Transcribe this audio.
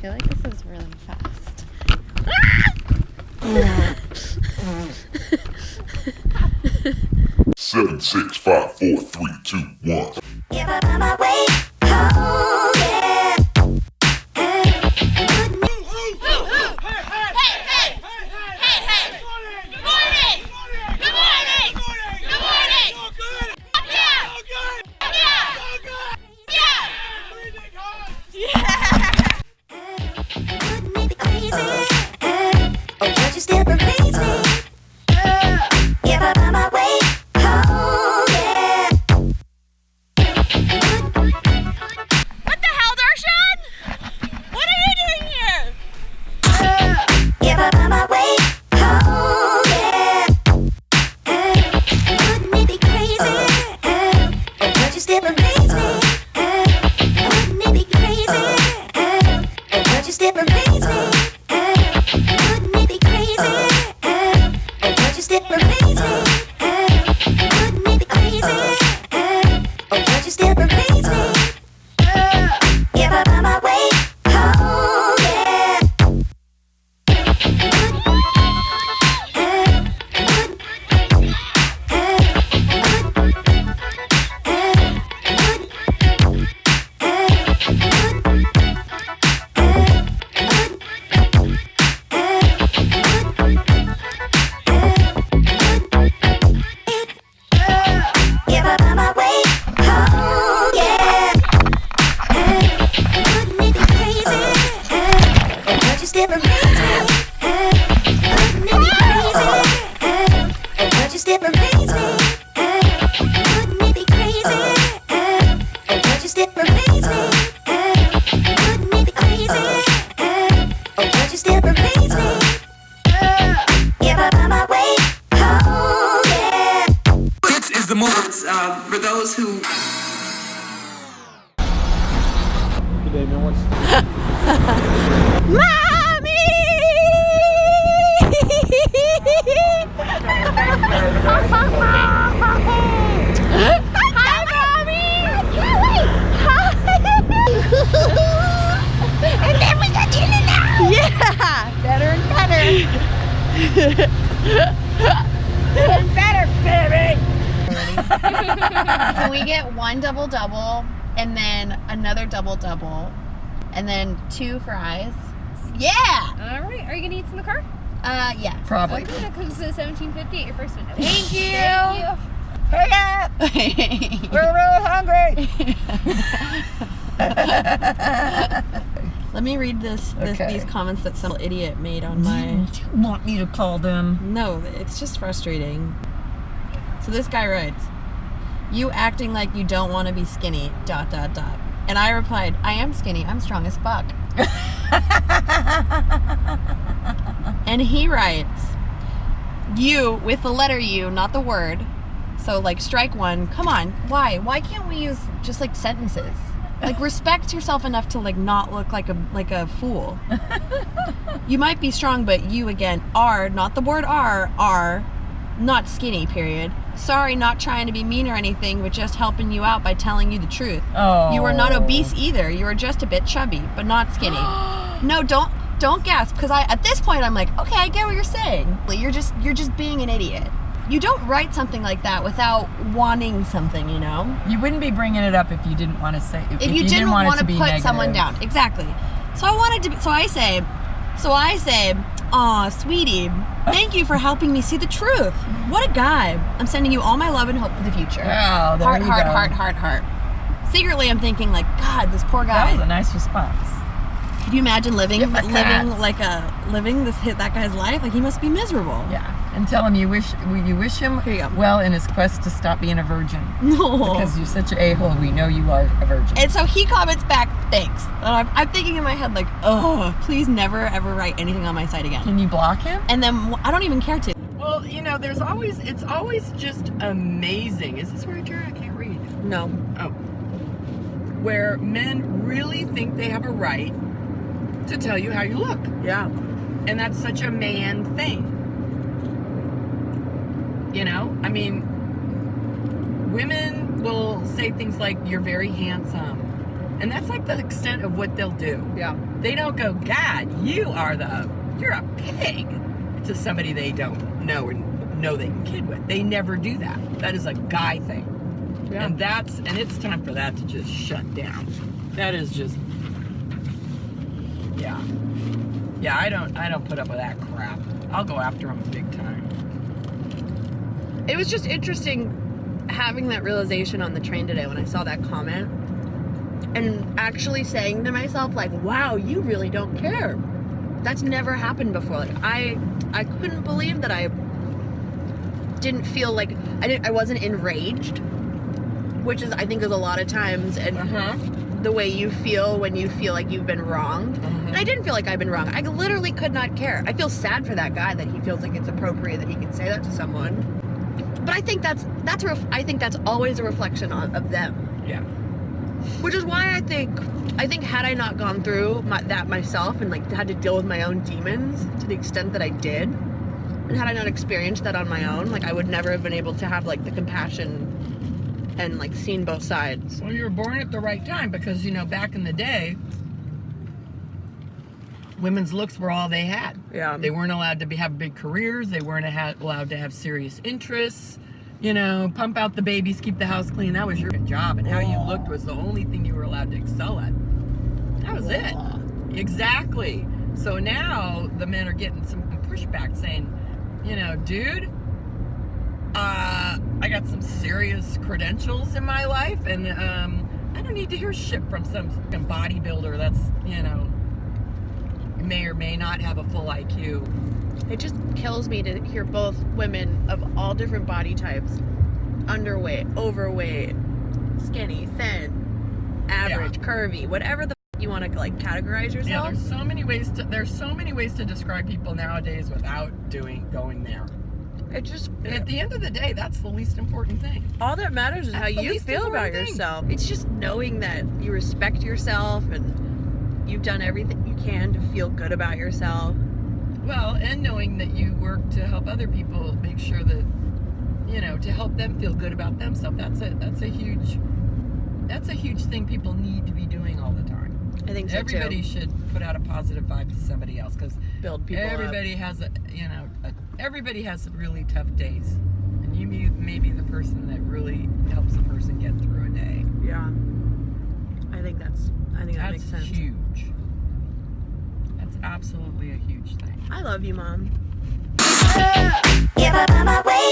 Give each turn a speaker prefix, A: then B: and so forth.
A: feel like this is really fast.
B: 7, 6, 5, 4, 3, 2, 1.
C: If I'm on my way home, yeah. Wouldn't it be crazy? Oh, would you still amaze me? If I'm on my way home, yeah.
D: What the hell, Darshan? What are you doing here?
C: If I'm on my way home, yeah. Wouldn't it be crazy? Oh, would you still amaze me? Wouldn't it be crazy? Oh, would you still amaze me? Wouldn't it be crazy? Oh, would you still amaze me? Wouldn't it be crazy? Oh, would you still amaze me? If I'm on my way home, yeah. If I'm on my way home, yeah. Wouldn't it be crazy? Or would you still amaze me? Wouldn't it be crazy? Or would you still amaze me? Wouldn't it be crazy? Or would you still amaze me? Wouldn't it be crazy? Or would you still amaze me? If I'm on my way home, yeah.
E: This is the move. For those who
D: Hi, Mommy!
C: And then we got dinner now.
D: Yeah! Better and better. Better, baby!
A: Can we get one double-double and then another double-double and then 2 fries? Yeah!
D: All right. Are you gonna eat some in the car?
A: Yes.
E: probably.
D: Okay, that comes to 1750 at your first window.
A: Thank you.
D: Thank you.
E: Hurry up! We're really hungry.
A: Let me read
E: Okay.
A: these comments that some idiot made on my...
E: Want me to call them?
A: No, it's just frustrating. So this guy writes, "You acting like you don't want to be skinny, ... And I replied, I am skinny, I'm strong as fuck. And he writes, "You," with the letter U, not the word. So like strike one. Come on, why? Why can't we use just like sentences? Like respect yourself enough to like not look like a fool. You might be strong, but you again are, not the word are not skinny, period. Sorry, not trying to be mean or anything, but just helping you out by telling you the truth.
E: Oh.
A: You are not obese either. You are just a bit chubby, but not skinny. No, don't gasp, because at this point I'm like, okay, I get what you're saying. You're just being an idiot. You don't write something like that without wanting something, you know?
E: You wouldn't be bringing it up if you didn't want to say.
A: If you didn't want
E: it
A: to
E: be
A: put
E: negative.
A: someone down. Exactly. So I say, aw, sweetie, thank you for helping me see the truth. What a guy. I'm sending you all my love and hope for the future.
E: Oh, there you go.
A: Heart. Secretly, I'm thinking like, God, this poor guy.
E: That was a nice response.
A: Could you imagine living
E: Get my cats.
A: that guy's life? Like, he must be miserable.
E: Yeah, and tell him you wish him
A: Here you go.
E: well in his quest to stop being a virgin.
A: No.
E: Because you're such an a-hole. We know you are a virgin.
A: And so he comments back, thanks. And I'm thinking in my head like, oh, please never ever write anything on my site again.
E: Can you block him?
A: And then I don't even care to.
F: Well, you know, it's always just amazing. Is this right, Jared? I can't read.
A: No.
F: Oh. Where men really think they have a right to tell you how you look.
A: Yeah.
F: And that's such a man thing. You know? I mean, women will say things like, you're very handsome. And that's like the extent of what they'll do.
A: Yeah.
F: They don't go, God, you're a pig to somebody they don't know and know they can kid with. They never do that. That is a guy thing.
A: Yeah.
F: And it's time for that to just shut down. That is just, yeah. Yeah, I don't put up with that crap. I'll go after them big time.
A: It was just interesting having that realization on the train today when I saw that comment and actually saying to myself, like, wow, you really don't care. That's never happened before. Like, I couldn't believe that I didn't feel like I wasn't enraged, which is, I think, is a lot of times, and the way you feel when you feel like you've been wronged. And I didn't feel like I've been wronged. I literally could not care. I feel sad for that guy that he feels like it's appropriate that he can say that to someone. But I think that's always a reflection of them.
F: Yeah.
A: Which is why I think had I not gone through that myself and like had to deal with my own demons to the extent that I did, and had I not experienced that on my own, like I would never have been able to have like the compassion and like seen both sides.
F: Well, you were born at the right time because, you know, back in the day, women's looks were all they had.
A: Yeah.
F: They weren't allowed to have big careers. They weren't allowed to have serious interests. You know, pump out the babies, keep the house clean. That was your job. And how you looked was the only thing you were allowed to excel at. That was it. Exactly. So now the men are getting some pushback saying, you know, dude, I got some serious credentials in my life, and I don't need to hear shit from some fucking bodybuilder that's, you know, may or may not have a full IQ.
A: It just kills me to hear both women of all different body types, underweight, overweight, skinny, thin, average, curvy, whatever the you want to like categorize yourself.
F: Yeah, there's so many ways to describe people nowadays without going there.
A: It just
F: And at the end of the day, that's the least important thing.
A: all that matters is how
F: That's the
A: you
F: least
A: feel about
F: important thing.
A: yourself. It's just knowing that you respect yourself and you've done everything you can to feel good about yourself.
F: Well, and knowing that you work to help other people make sure that, you know, to help them feel good about themselves. That's a huge thing people need to be doing all the time.
A: I think so
F: Everybody
A: too.
F: should put out a positive vibe to somebody else, because
A: Build people
F: everybody has everybody has really tough days, and you may be the person that really helps a person get through a day.
A: up. Yeah. I think that makes sense.
F: Huge. That's absolutely a huge thing.
C: If I find my way